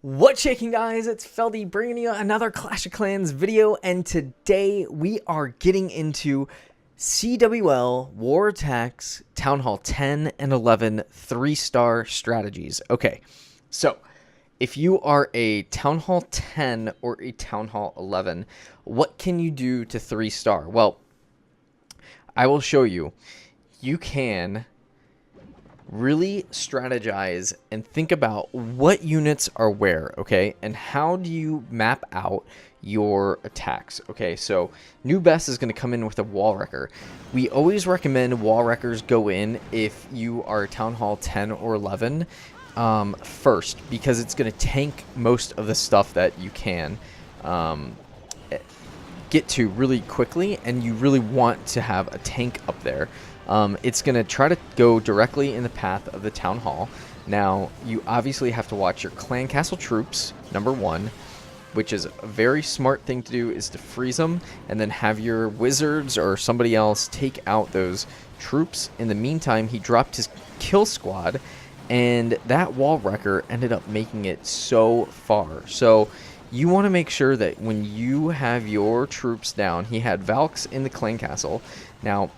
What's shaking, guys? It's Feldy bringing you another Clash of Clans video, and today we are getting into CWL War Attacks Town Hall 10 and 11 3-star strategies. Okay, so if you are a Town Hall 10 or a Town Hall 11, what can you do to 3-star? Well, I will show you. You can really strategize and think about what units are where, okay? And how do you map out your attacks, okay? So Noobest is going to come in with a wall wrecker. We always recommend wall wreckers go in if you are Town Hall 10 or 11 first, because it's going to tank most of the stuff that you can get to really quickly, and you really want to have a tank up there. It's going to try to go directly in the path of the town hall. Now, you obviously have to watch your clan castle troops, number one, which is a very smart thing to do, is to freeze them and then have your wizards or somebody else take out those troops. In the meantime, he dropped his kill squad, and that wall wrecker ended up making it so far. So you want to make sure that when you have your troops down, he had Valks in the clan castle. Now,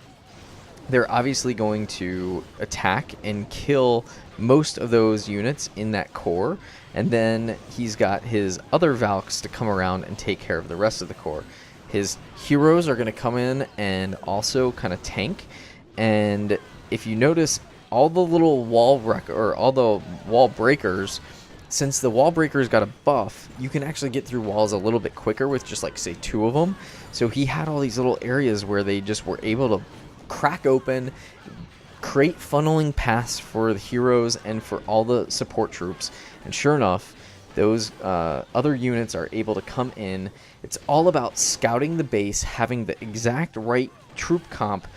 they're obviously going to attack and kill most of those units in that core, and then he's got his other Valks to come around and take care of the rest of the core. His heroes are going to come in and also kind of tank, and if you notice, all the little wall or all the wall breakers, since the wall breakers got a buff, you can actually get through walls a little bit quicker with just like say 2 of them. So he had all these little areas where they just were able to crack open, create funneling paths for the heroes and for all the support troops, and sure enough, those other units are able to come in. It's all about scouting the base, having the exact right troop comp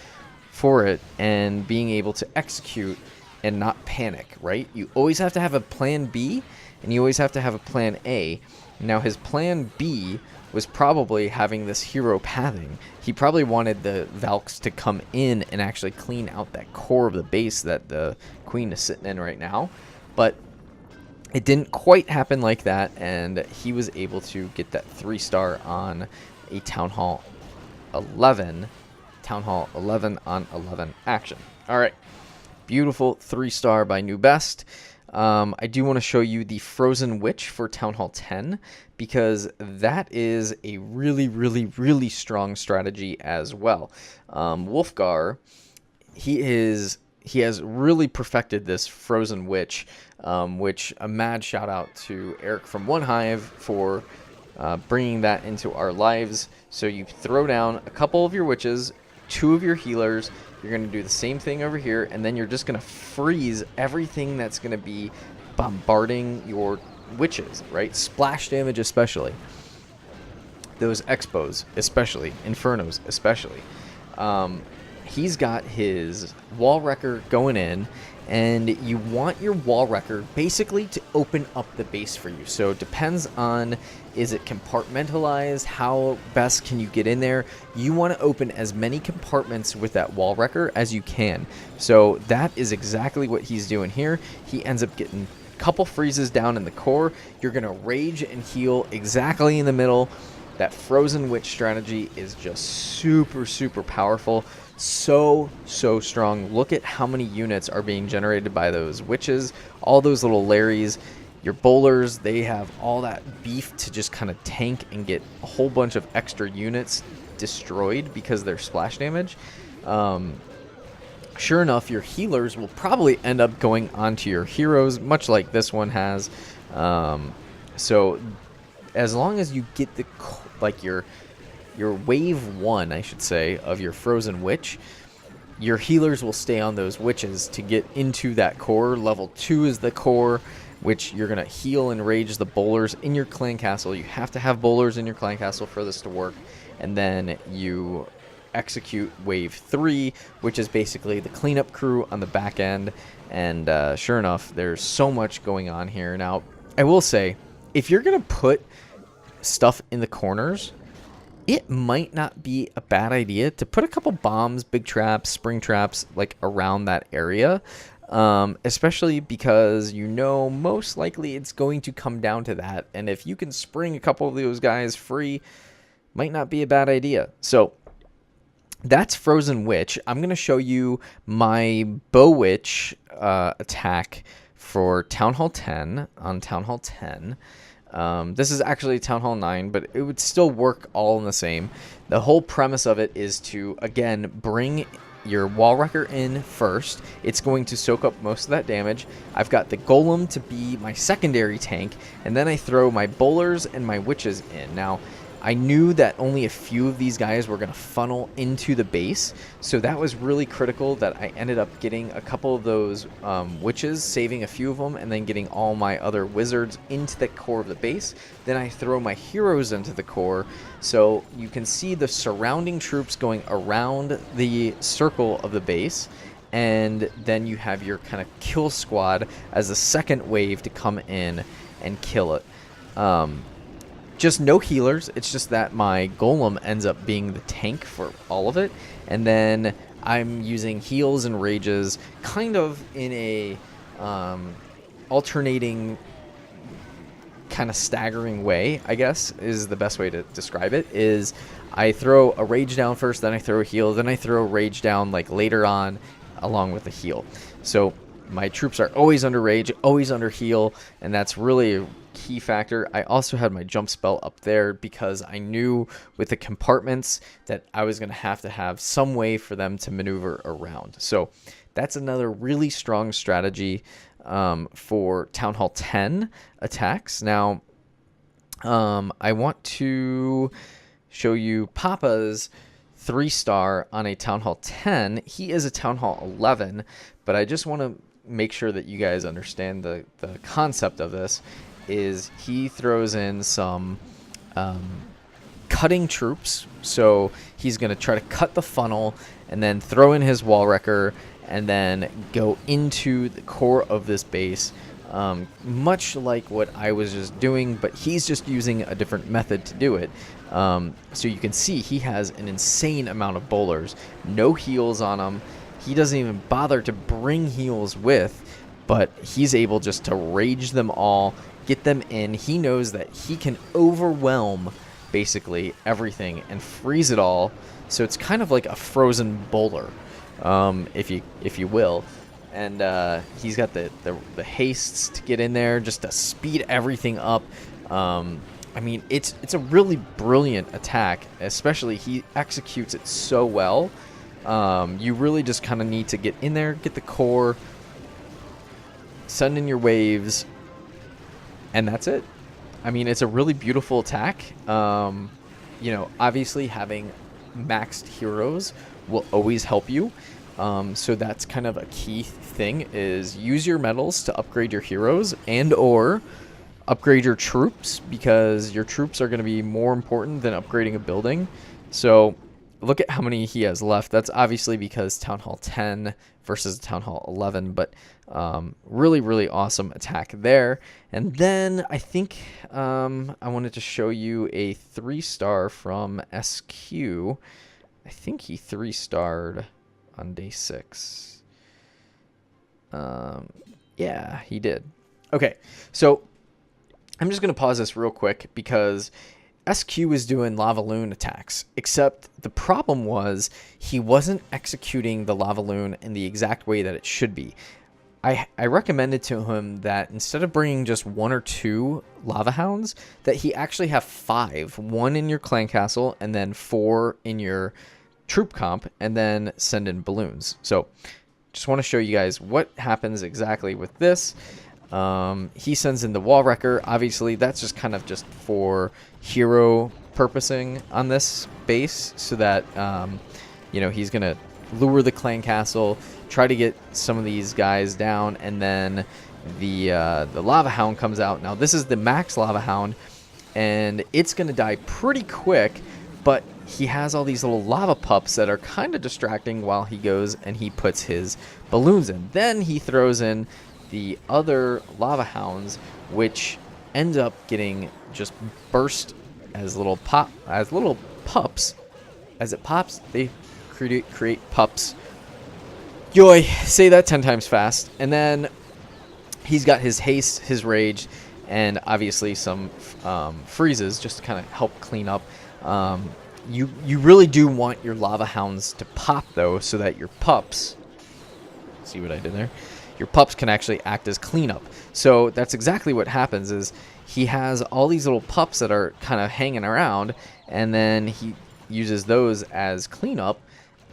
for it, and being able to execute and not panic, right? You always have to have a plan B, and you always have to have a plan A. Now, his plan B was probably having this hero pathing. He probably wanted the Valks to come in and actually clean out that core of the base that the queen is sitting in right now, but it didn't quite happen like that, and he was able to get that 3-star on a Town Hall 11 on 11 action. All right, beautiful 3-star by Noobest. I do want to show you the Frozen Witch for Town Hall 10, because that is a really strong strategy as well. Wolfgar, he has really perfected this Frozen Witch, which a mad shout out to Eric from One Hive for bringing that into our lives. So you throw down a couple of your witches, 2 of your healers. You're going to do the same thing over here, and then you're just going to freeze everything that's going to be bombarding your witches, right? Splash damage especially. Those expos especially. Infernos especially. He's got his wall wrecker going in, and you want your wall wrecker basically to open up the base for you. So it depends on, is it compartmentalized? How best can you get in there? You want to open as many compartments with that wall wrecker as you can. So that is exactly what he's doing here. He ends up getting a couple freezes down in the core. You're going to rage and heal exactly in the middle. That Frozen Witch strategy is just super powerful. So strong. Look at how many units are being generated by those witches. All those little Larrys. Your bowlers, they have all that beef to just kind of tank and get a whole bunch of extra units destroyed because of their splash damage. Sure enough, your healers will probably end up going onto your heroes, much like this one has. So as long as you get the your wave 1, I should say, of your Frozen Witch, your healers will stay on those witches to get into that core. Level 2 is the core, which you're going to heal and rage the bowlers in your clan castle. You have to have bowlers in your clan castle for this to work. And then you execute wave 3, which is basically the cleanup crew on the back end. And sure enough, there's so much going on here. Now, I will say, if you're going to put stuff in the corners, it might not be a bad idea to put a couple bombs, big traps, spring traps, like around that area. especially because you know most likely it's going to come down to that. And if you can spring a couple of those guys free, might not be a bad idea. So that's Frozen Witch. I'm going to show you my Bow Witch attack for Town Hall 10 on Town Hall 10. This is actually Town Hall 9, but it would still work all in the same. The whole premise of it is to, again, bring your Wall Wrecker in first. It's going to soak up most of that damage. I've got the Golem to be my secondary tank, and then I throw my Bowlers and my Witches in. Now, I knew that only a few of these guys were going to funnel into the base, so that was really critical that I ended up getting a couple of those witches, saving a few of them, and then getting all my other wizards into the core of the base. Then I throw my heroes into the core, so you can see the surrounding troops going around the circle of the base, and then you have your kind of kill squad as a second wave to come in and kill it. Just no healers. It's just that my Golem ends up being the tank for all of it. And then I'm using heals and rages kind of in a alternating, kind of staggering way, I guess, is the best way to describe it. Is I throw a rage down first, then I throw a heal, then I throw a rage down like later on along with a heal. So my troops are always under rage, always under heal, and that's really a key factor. I also had my jump spell up there because I knew with the compartments that I was going to have some way for them to maneuver around. So that's another really strong strategy for Town Hall 10 attacks. Now, I want to show you Papa's 3-star on a Town Hall 10. He is a Town Hall 11, but I just want to make sure that you guys understand the concept of this. Is he throws in some cutting troops, so he's going to try to cut the funnel and then throw in his Wall Wrecker and then go into the core of this base, much like what I was just doing, but he's just using a different method to do it. So you can see he has an insane amount of bowlers, no heals on him. He doesn't even bother to bring heals with, but he's able just to rage them all, get them in. He knows that he can overwhelm basically everything and freeze it all. So it's kind of like a frozen bowler, if you will. And he's got the hastes to get in there just to speed everything up. I mean, it's a really brilliant attack, especially he executes it so well. You really just kind of need to get in there, get the core, send in your waves, and that's it. I mean, it's a really beautiful attack. You know, obviously having maxed heroes will always help you. So that's kind of a key thing, is use your medals to upgrade your heroes and or upgrade your troops, because your troops are going to be more important than upgrading a building. So look at how many he has left. That's obviously because Town Hall 10 versus Town Hall 11, but really, really awesome attack there. And then I think I wanted to show you a 3-star from SQ. I think he 3-starred on day 6. Yeah, he did. Okay, so I'm just going to pause this real quick because SQ was doing Lava Loon attacks, except the problem was he wasn't executing the Lava Loon in the exact way that it should be. I recommended to him that instead of bringing just 1 or 2 Lava Hounds, that he actually have 5. 1 in your clan castle, and then 4 in your troop comp, and then send in balloons. So just want to show you guys what happens exactly with this. He sends in the Wall Wrecker. Obviously, that's just kind of just for hero purposing on this base, so that you know, he's gonna lure the clan castle, try to get some of these guys down, and then the Lava Hound comes out. Now this is the max Lava Hound, and it's gonna die pretty quick, but he has all these little lava pups that are kind of distracting while he goes and he puts his balloons in. Then he throws in the other Lava Hounds, which end up getting just burst as little pups. As it pops, they create pups. Yoy, say that 10 times fast. And then he's got his haste, his rage, and obviously some freezes just to kind of help clean up. You really do want your lava hounds to pop though, so that your pups, see what I did there? Your pups can actually act as cleanup. So that's exactly what happens is he has all these little pups that are kind of hanging around, and then he uses those as cleanup,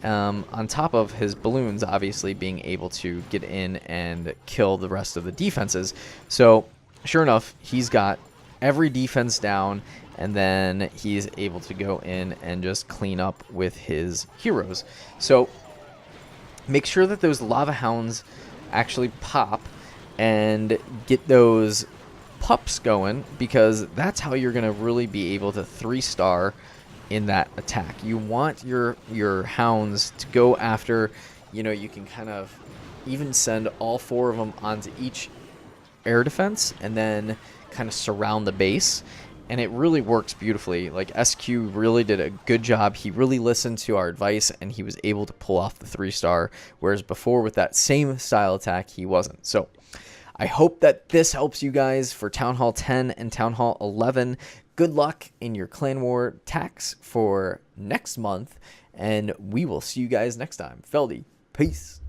on top of his balloons obviously being able to get in and kill the rest of the defenses. So sure enough, he's got every defense down, and then he's able to go in and just clean up with his heroes. So make sure that those lava hounds actually pop and get those pups going, because that's how you're going to really be able to 3-star in that attack. You want your hounds to go after, you can kind of even send all 4 of them onto each air defense and then kind of surround the base, and it really works beautifully. Like, SQ really did a good job. He really listened to our advice, and he was able to pull off the 3-star, whereas before with that same style attack he wasn't. So I hope that this helps you guys for Town Hall 10 and Town Hall 11. Good luck in your Clan War attacks for next month, and we will see you guys next time. Feldy, peace.